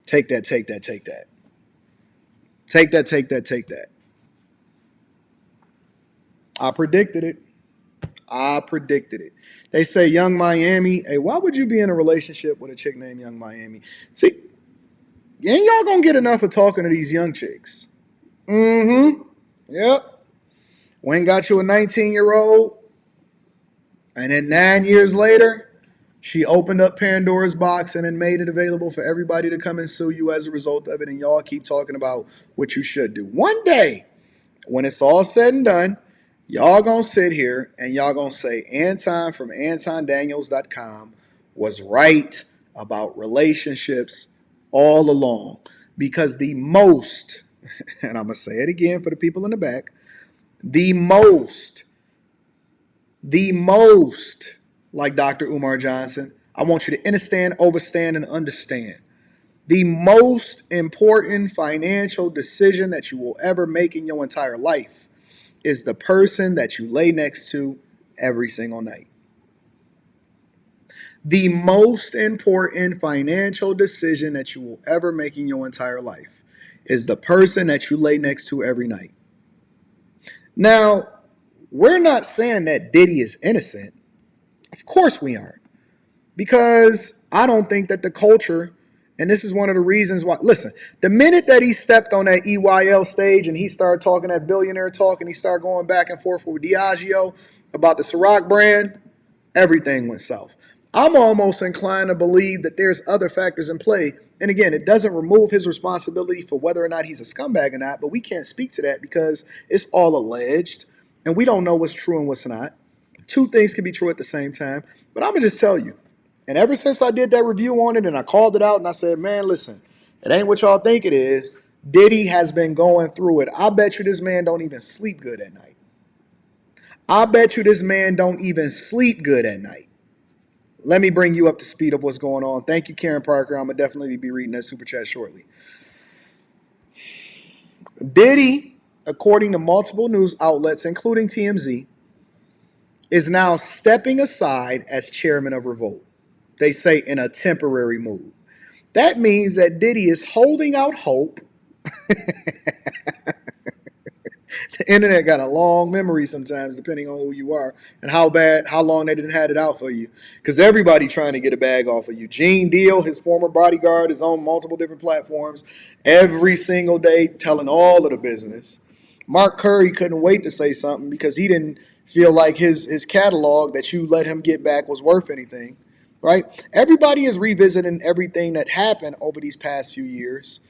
Take that, take that, take that. Take that, take that, take that. I predicted it. I predicted it. They say Young Miami. Hey, why would you be in a relationship with a chick named Young Miami? See, ain't y'all gonna get enough of talking to these young chicks? Mm-hmm. Yep. Wayne got you a 19-year-old, and then 9 years later, she opened up Pandora's box and then made it available for everybody to come and sue you as a result of it, and y'all keep talking about what you should do. One day, when it's all said and done, y'all gonna sit here and y'all gonna say Anton from AntonDaniels.com was right about relationships all along. Because the most, and I'm gonna say it again for the people in the back, the most, like Dr. Umar Johnson, I want you to understand, overstand, and understand. The most important financial decision that you will ever make in your entire life is the person that you lay next to every single night. The most important financial decision that you will ever make in your entire life is the person that you lay next to every night. Now, we're not saying that Diddy is innocent. Of course we aren't. Because I don't think that the culture, and this is one of the reasons why, listen, the minute that he stepped on that EYL stage and he started talking that billionaire talk and he started going back and forth with Diageo about the Ciroc brand, everything went south. I'm almost inclined to believe that there's other factors in play. And again, it doesn't remove his responsibility for whether or not he's a scumbag or not, but we can't speak to that because it's all alleged and we don't know what's true and what's not. Two things can be true at the same time. But I'm going to just tell you, and ever since I did that review on it and I called it out and I said, man, listen, it ain't what y'all think it is. Diddy has been going through it. I bet you this man don't even sleep good at night. I bet you this man don't even sleep good at night. Let me bring you up to speed of what's going on. Thank you, Karen Parker. I'm going to definitely be reading that super chat shortly. Diddy, according to multiple news outlets, including TMZ, is now stepping aside as chairman of Revolt. They say in a temporary move. That means that Diddy is holding out hope. The internet got a long memory sometimes, depending on who you are and how long they didn't have it out for you. Because everybody trying to get a bag off of you. Gene Deal, his former bodyguard, is on multiple different platforms every single day telling all of the business. Mark Curry couldn't wait to say something because he didn't feel like his catalog that you let him get back was worth anything. Right? Everybody is revisiting everything that happened over these past few years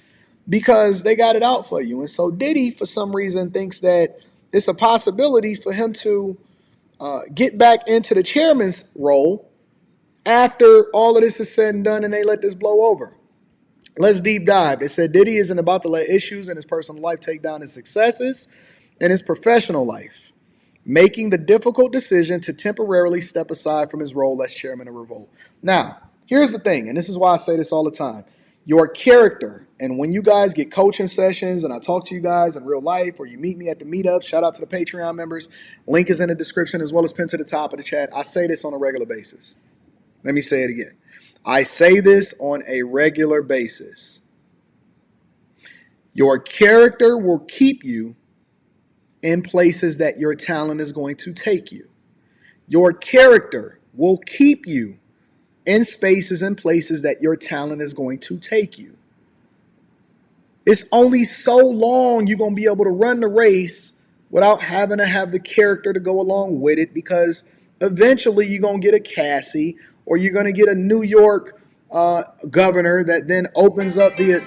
because they got it out for you. And so Diddy, for some reason, thinks that it's a possibility for him to get back into the chairman's role after all of this is said and done and they let this blow over. Let's deep dive. They said Diddy isn't about to let issues in his personal life take down his successes in his professional life, making the difficult decision to temporarily step aside from his role as chairman of Revolt. Now, here's the thing, and this is why I say this all the time. Your character, and when you guys get coaching sessions and I talk to you guys in real life or you meet me at the meetup, shout out to the Patreon members. Link is in the description as well as pinned to the top of the chat. I say this on a regular basis. Let me say it again. I say this on a regular basis. Your character will keep you in places that your talent is going to take you. Your character will keep you in spaces and places that your talent is going to take you. It's only so long you're going to be able to run the race without having to have the character to go along with it, because eventually you're going to get a Cassie or you're going to get a New York governor that then opens up the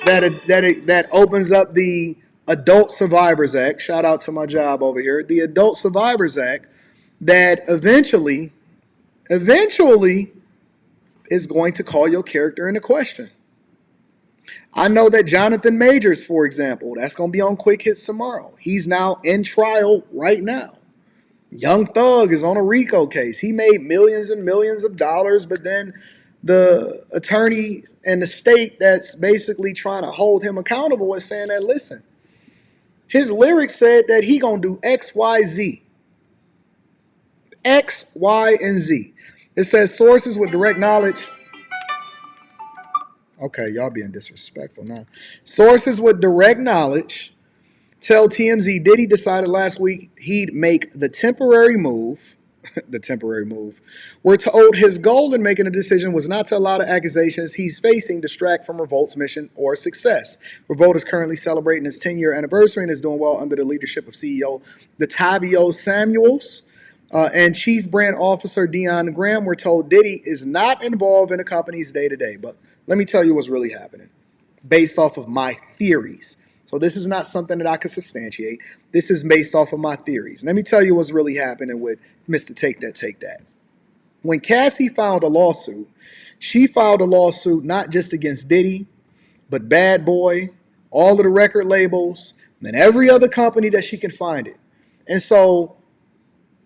that opens up the Adult Survivors Act. Shout out to my job over here. The Adult Survivors Act that eventually is going to call your character into question. I know that Jonathan Majors, for example, that's going to be on Quick Hits tomorrow. He's now in trial right now. Young Thug is on a RICO case. He made millions and millions of dollars, but then the attorney and the state that's basically trying to hold him accountable is saying that, listen, his lyrics said that he going to do X, Y, Z. X, Y, and Z. It says sources with direct knowledge Okay, y'all being disrespectful now. Sources with direct knowledge tell TMZ Diddy decided last week he'd make the temporary move. The temporary move. We're told his goal in making a decision was not to allow the accusations he's facing distract from Revolt's mission or success. Revolt is currently celebrating its 10-year anniversary and is doing well under the leadership of CEO Latavio Samuels. And Chief Brand Officer Dion Graham. We're told Diddy is not involved in the company's day-to-day. But let me tell you what's really happening based off of my theories. So this is not something that I can substantiate. This is based off of my theories. Let me tell you what's really happening with Mr. Take That, Take That. When Cassie filed a lawsuit, she filed a lawsuit not just against Diddy, but Bad Boy, all of the record labels, and every other company that she can find it. And so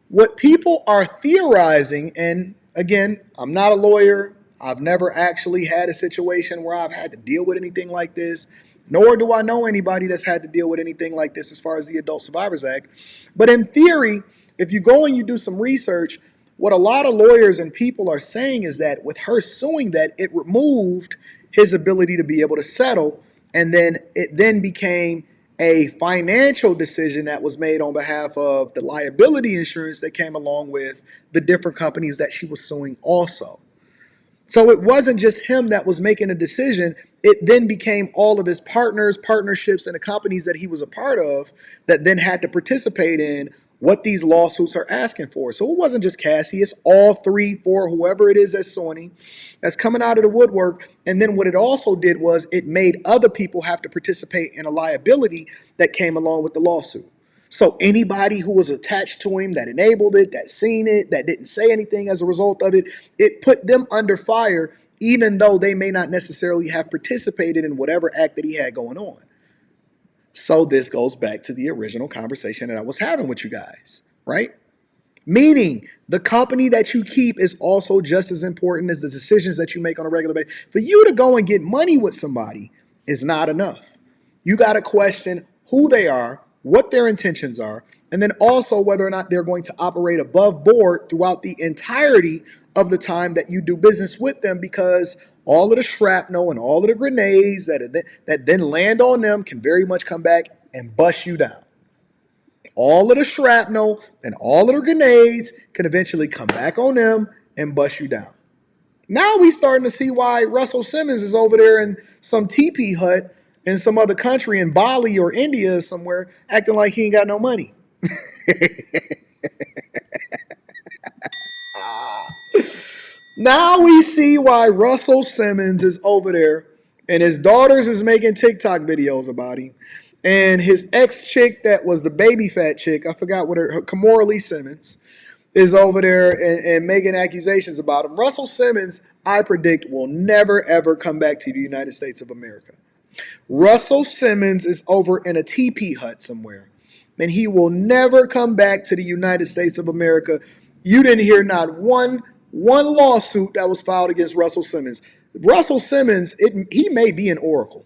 what people are theorizing, and again, I'm not a lawyer. I've never actually had a situation where I've had to deal with anything like this, nor do I know anybody that's had to deal with anything like this as far as the Adult Survivors Act. But in theory, if you go and you do some research, what a lot of lawyers and people are saying is that with her suing that, it removed his ability to be able to settle, and then it then became a financial decision that was made on behalf of the liability insurance that came along with the different companies that she was suing also. So it wasn't just him that was making a decision. It then became all of his partners, partnerships, and the companies that he was a part of that then had to participate in what these lawsuits are asking for. So it wasn't just Cassie, it's all three, four, whoever it is that's suing, that's coming out of the woodwork. And then what it also did was it made other people have to participate in a liability that came along with the lawsuit. So anybody who was attached to him, that enabled it, that seen it, that didn't say anything as a result of it, it put them under fire, even though they may not necessarily have participated in whatever act that he had going on. So this goes back to the original conversation that I was having with you guys, right? Meaning the company that you keep is also just as important as the decisions that you make on a regular basis. For you to go and get money with somebody is not enough. You got to question who they are, what their intentions are, and then also whether or not they're going to operate above board throughout the entirety of the time that you do business with them, because all of the shrapnel and all of the grenades that then land on them can very much come back and bust you down. All of the shrapnel and all of the grenades can eventually come back on them and bust you down. Now we starting to see why Russell Simmons is over there in some teepee hut in some other country in Bali or India or somewhere acting like he ain't got no money. Now we see why Russell Simmons is over there and his daughters is making TikTok videos about him. And his ex-chick that was the baby fat chick, I forgot what her Kamora Lee Simmons, is over there and making accusations about him. Russell Simmons, I predict, will never, ever come back to the United States of America. Russell Simmons is over in a teepee hut somewhere, and he will never come back to the United States of America. You didn't hear not one lawsuit that was filed against Russell Simmons. Russell Simmons, he may be an oracle.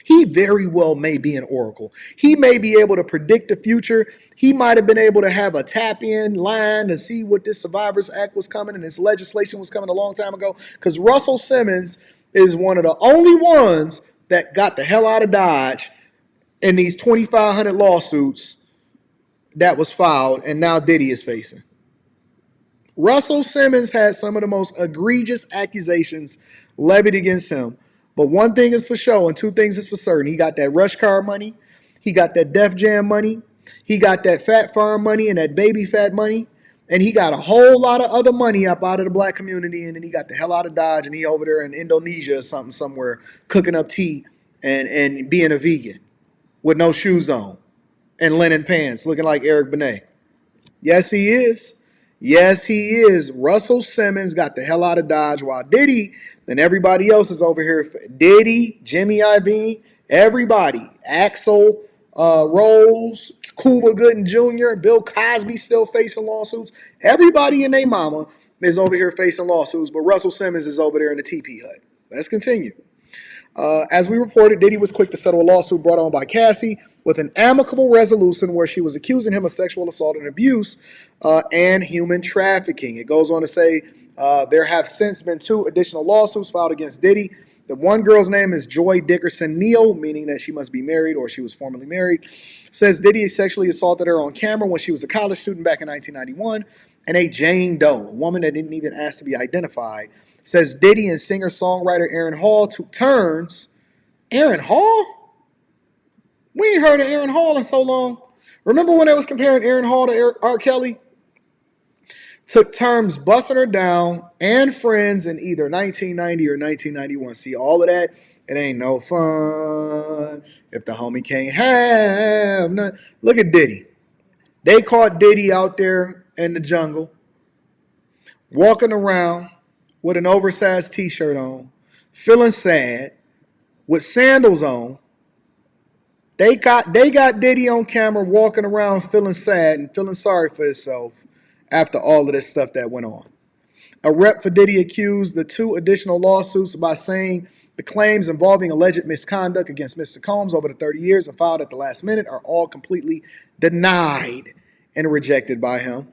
He very well may be an oracle. He may be able to predict the future. He might have been able to have a tap-in line to see what this Survivors Act was coming and this legislation was coming a long time ago, because Russell Simmons is one of the only ones that got the hell out of Dodge in these 2,500 lawsuits that was filed and now Diddy is facing. Russell Simmons had some of the most egregious accusations levied against him. But one thing is for sure and two things is for certain. He got that Rush Card money. He got that Def Jam money. He got that Fat Farm money and that Baby Fat money. And he got a whole lot of other money up out of the black community. And then he got the hell out of Dodge and he over there in Indonesia or something somewhere cooking up tea and being a vegan with no shoes on and linen pants looking like Eric Benet. Yes, he is. Yes, he is. Russell Simmons got the hell out of Dodge while Diddy and everybody else is over here. Diddy, Jimmy Iovine, everybody. Axl Rose, Cuba Gooding Jr., Bill Cosby still facing lawsuits. Everybody and their mama is over here facing lawsuits, but Russell Simmons is over there in the teepee hut. Let's continue. As we reported, Diddy was quick to settle a lawsuit brought on by Cassie with an amicable resolution where she was accusing him of sexual assault and abuse and human trafficking. It goes on to say there have since been 2 additional lawsuits filed against Diddy The one girl's name is Joy Dickerson Neal, meaning that she must be married or she was formerly married. Says Diddy sexually assaulted her on camera when she was a college student back in 1991. And a Jane Doe, a woman that didn't even ask to be identified, says Diddy and singer-songwriter Aaron Hall took turns. Aaron Hall? We ain't heard of Aaron Hall in so long. Remember when they was comparing Aaron Hall to R. Kelly? Took turns busting her down and friends in either 1990 or 1991. See, all of that, it ain't no fun if the homie can't have none. Look at Diddy. They caught Diddy out there in the jungle, walking around with an oversized t-shirt on, feeling sad, with sandals on. They got Diddy on camera walking around feeling sad and feeling sorry for himself after all of this stuff that went on. A rep for Diddy accused the two additional lawsuits by saying the claims involving alleged misconduct against Mr. Combs over the 30 years and filed at the last minute are all completely denied and rejected by him.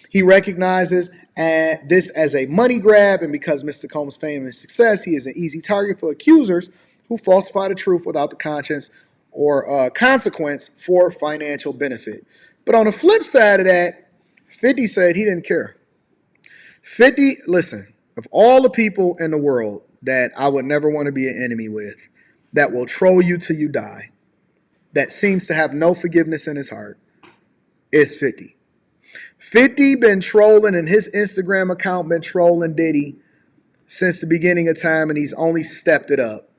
He recognizes this as a money grab, and because Mr. Combs' fame and success, he is an easy target for accusers who falsify the truth without the conscience or consequence for financial benefit. But on the flip side of that, 50 said he didn't care. 50, listen, of all the people in the world that I would never want to be an enemy with, that will troll you till you die, that seems to have no forgiveness in his heart, is 50. 50 been trolling, and his Instagram account been trolling Diddy since the beginning of time, and he's only stepped it up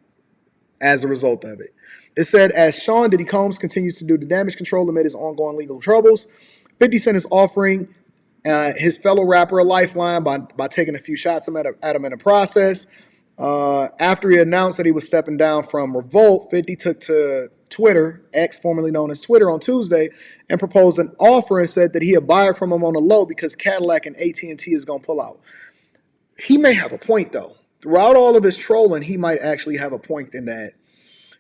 as a result of it. It said, as Sean Diddy Combs continues to do the damage control amid his ongoing legal troubles, 50 Cent is offering his fellow rapper a lifeline by taking a few shots at him in the process. After he announced that he was stepping down from Revolt, 50 took to Twitter, X formerly known as Twitter, on Tuesday and proposed an offer and said that he'd buy it from him on the low because Cadillac and AT&T is going to pull out. He may have a point, though. Throughout all of his trolling, he might actually have a point in that.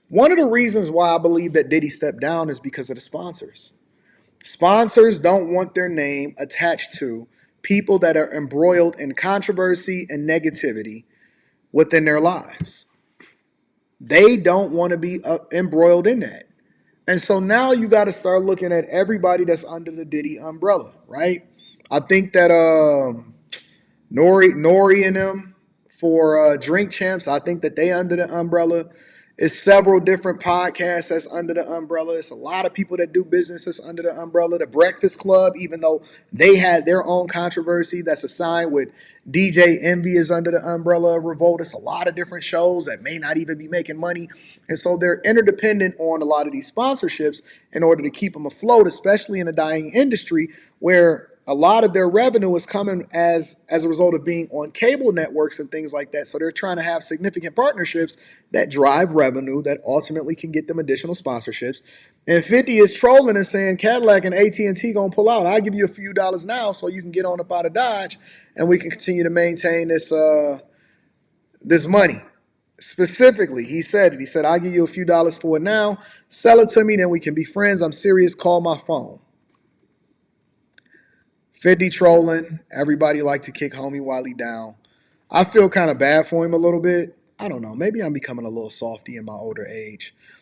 One of the reasons why I believe that Diddy stepped down is because of the sponsors. Sponsors don't want their name attached to people that are embroiled in controversy and negativity within their lives. They don't want to be embroiled in that. And so now you got to start looking at everybody that's under the Diddy umbrella, right? I think that Nori and them for Drink Champs, I think that they under the umbrella. It's several different podcasts that's under the umbrella. It's a lot of people that do business that's under the umbrella. The Breakfast Club, even though they had their own controversy, that's assigned with DJ Envy is under the umbrella of Revolt. It's a lot of different shows that may not even be making money. And so they're interdependent on a lot of these sponsorships in order to keep them afloat, especially in a dying industry where a lot of their revenue is coming as a result of being on cable networks and things like that. So they're trying to have significant partnerships that drive revenue that ultimately can get them additional sponsorships. And 50 is trolling and saying Cadillac and AT&T gonna pull out. I'll give you a few dollars now so you can get on up out of Dodge and we can continue to maintain this money. Specifically, he said it. He said, I'll give you a few dollars for it now. Sell it to me, then we can be friends. I'm serious. Call my phone. 50 trolling. Everybody like to kick homie Wiley down. I feel kind of bad for him a little bit. I don't know. Maybe I'm becoming a little softy in my older age.